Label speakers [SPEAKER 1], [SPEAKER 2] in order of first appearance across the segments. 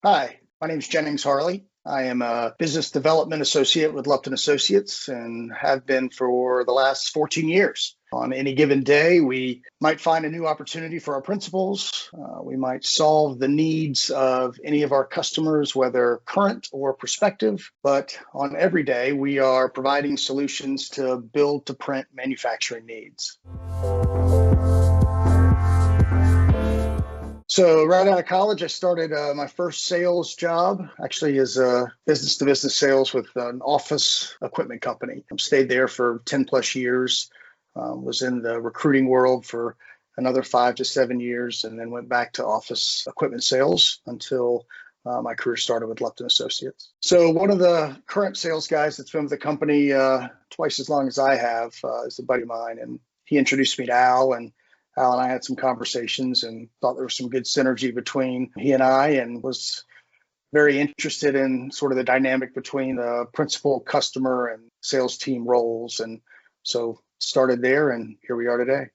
[SPEAKER 1] Hi, my name is Jennings Harley. I am a business development associate with Lupton Associates and have been for the last 14 years. On any given day, we might find a new opportunity for our principals. We might solve the needs of any of our customers, whether current or prospective. But on every day, we are providing solutions to build to print manufacturing needs. So right out of college, I started my first sales job, actually as a business-to-business sales with an office equipment company. I stayed there for 10 plus years, was in the recruiting world for another 5 to 7 years, and then went back to office equipment sales until my career started with Lupton Associates. So one of the current sales guys that's been with the company twice as long as I have is a buddy of mine, and he introduced me to Al, and Al and I had some conversations and thought there was some good synergy between he and I, and was very interested in sort of the dynamic between the principal, customer, and sales team roles. And so started there, and here we are today.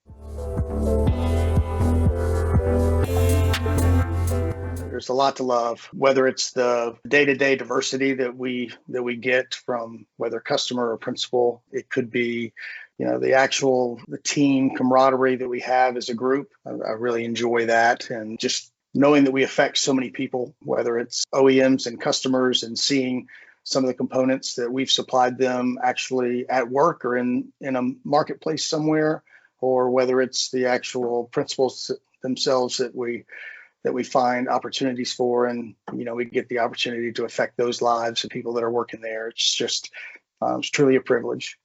[SPEAKER 1] There's a lot to love, whether it's the day-to-day diversity that we get from whether customer or principal. It could be the team camaraderie that we have as a group. I really enjoy that. And just knowing that we affect so many people, whether it's OEMs and customers, and seeing some of the components that we've supplied them actually at work or in a marketplace somewhere, or whether it's the actual principals themselves that we find opportunities for, and we get the opportunity to affect those lives of people that are working there. It's just it's truly a privilege.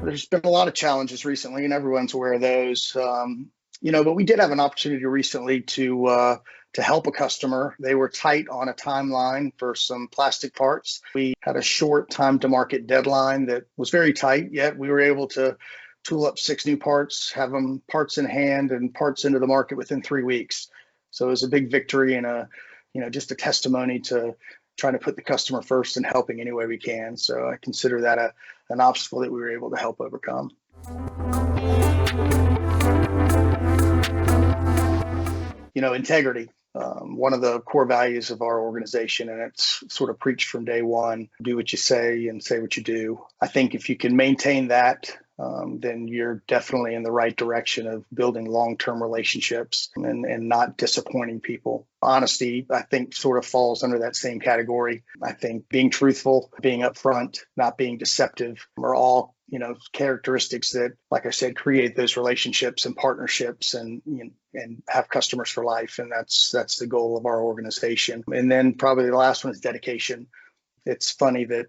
[SPEAKER 1] There's been a lot of challenges recently, and everyone's aware of those. But we did have an opportunity recently to help a customer. They were tight on a timeline for some plastic parts. We had a short time to market deadline that was very tight, yet we were able to tool up 6 new parts, have them parts in hand and parts into the market within 3 weeks. So it was a big victory and just a testimony to trying to put the customer first and helping any way we can. So I consider that an obstacle that we were able to help overcome. Integrity, one of the core values of our organization, and it's sort of preached from day one: do what you say and say what you do. I think if you can maintain that, then you're definitely in the right direction of building long-term relationships and not disappointing people. Honesty, I think, sort of falls under that same category. I think being truthful, being upfront, not being deceptive are all, characteristics that, like I said, create those relationships and partnerships and have customers for life. And that's the goal of our organization. And then probably the last one is dedication. It's funny that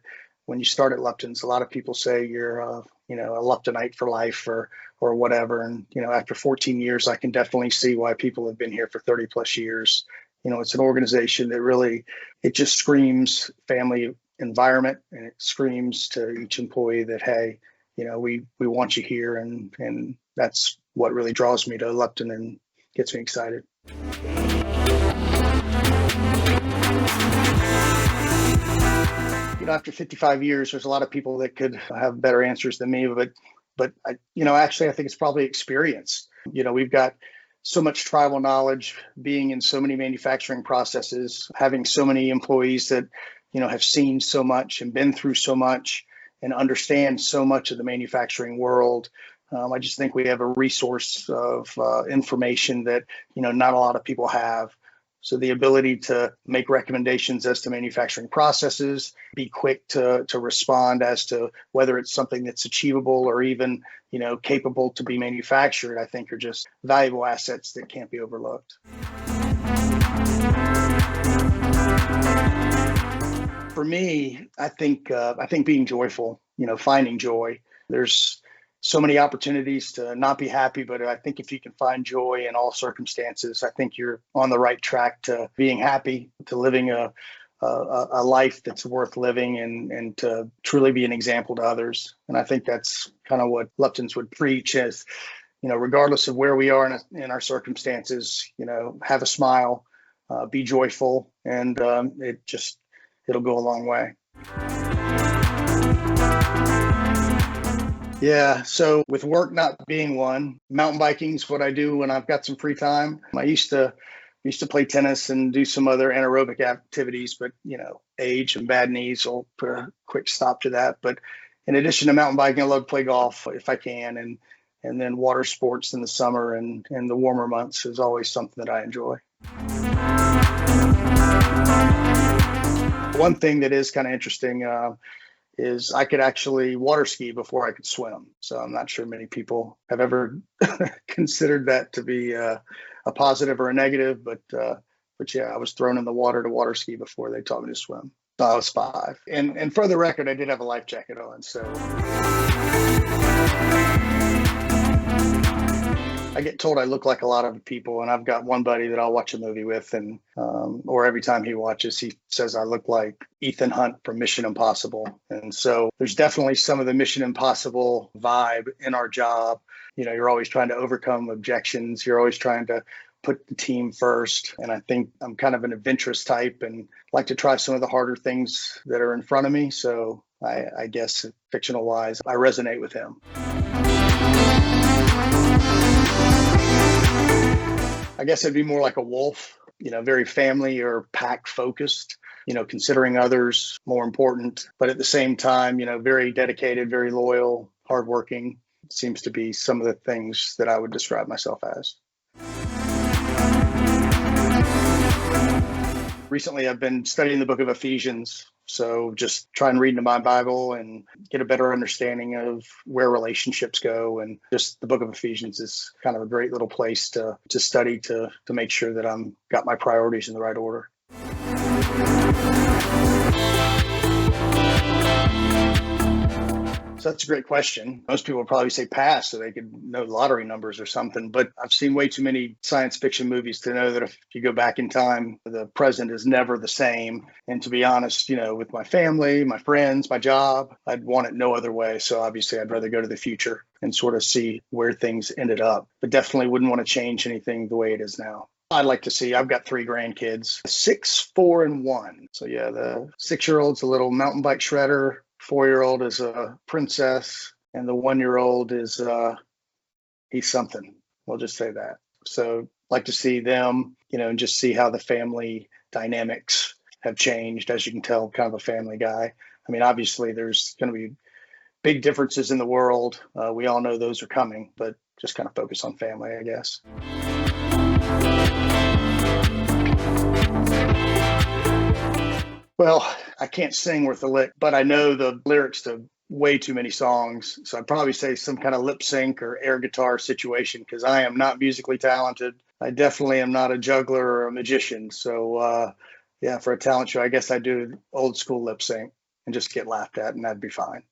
[SPEAKER 1] when you start at Lupton's, a lot of people say you're a Luptonite for life or whatever. And, after 14 years, I can definitely see why people have been here for 30 plus years. It's an organization that really, it just screams family environment, and it screams to each employee that, hey, we want you here. And that's what really draws me to Lupton and gets me excited. After 55 years, there's a lot of people that could have better answers than me, but actually, I think it's probably experience. We've got so much tribal knowledge, being in so many manufacturing processes, having so many employees that, have seen so much and been through so much and understand so much of the manufacturing world. I just think we have a resource of information that, not a lot of people have. So the ability to make recommendations as to manufacturing processes, be quick to respond as to whether it's something that's achievable or even, capable to be manufactured, I think are just valuable assets that can't be overlooked. For me, I think being joyful, finding joy. There's so many opportunities to not be happy, but I think if you can find joy in all circumstances, I think you're on the right track to being happy, to living a life that's worth living, and to truly be an example to others. And I think that's kind of what Lupton's would preach as, regardless of where we are in our circumstances, have a smile, be joyful, and it'll go a long way. Yeah. So with work not being one, mountain biking is what I do when I've got some free time. I used to play tennis and do some other anaerobic activities, but age and bad knees will put a quick stop to that. But in addition to mountain biking, I love to play golf if I can, and then water sports in the summer and the warmer months is always something that I enjoy. One thing that is kind of interesting is I could actually water ski before I could swim. So I'm not sure many people have ever considered that to be a positive or a negative, but yeah, I was thrown in the water to water ski before they taught me to swim. So I was 5, and for the record, I did have a life jacket on. So I get told I look like a lot of people, and I've got one buddy that I'll watch a movie with, and or every time he watches, he says I look like Ethan Hunt from Mission Impossible. And so there's definitely some of the Mission Impossible vibe in our job. You're always trying to overcome objections. You're always trying to put the team first. And I think I'm kind of an adventurous type and like to try some of the harder things that are in front of me. So I guess fictional wise, I resonate with him. I guess it'd be more like a wolf, very family or pack focused, considering others more important, but at the same time, very dedicated, very loyal, hardworking. Seems to be some of the things that I would describe myself as. Recently, I've been studying the book of Ephesians. So just try and read into my Bible and get a better understanding of where relationships go. And just the book of Ephesians is kind of a great little place to study to make sure that I'm got my priorities in the right order. So that's a great question. Most people would probably say pass so they could know lottery numbers or something. But I've seen way too many science fiction movies to know that if you go back in time, the present is never the same. And to be honest, with my family, my friends, my job, I'd want it no other way. So obviously, I'd rather go to the future and sort of see where things ended up. But definitely wouldn't want to change anything the way it is now. I'd like to see, I've got 3 grandkids, 6, 4, and 1. So yeah, the 6-year-old's a little mountain bike shredder. 4-year-old is a princess, and the 1-year-old is he's something. We'll just say that. So like to see them, and just see how the family dynamics have changed. As you can tell, kind of a family guy. I mean, obviously there's going to be big differences in the world. We all know those are coming, but just kind of focus on family, I guess. Well, I can't sing worth a lick, but I know the lyrics to way too many songs. So I'd probably say some kind of lip sync or air guitar situation because I am not musically talented. I definitely am not a juggler or a magician. So yeah, for a talent show, I guess I'd do old school lip sync and just get laughed at, and that'd be fine.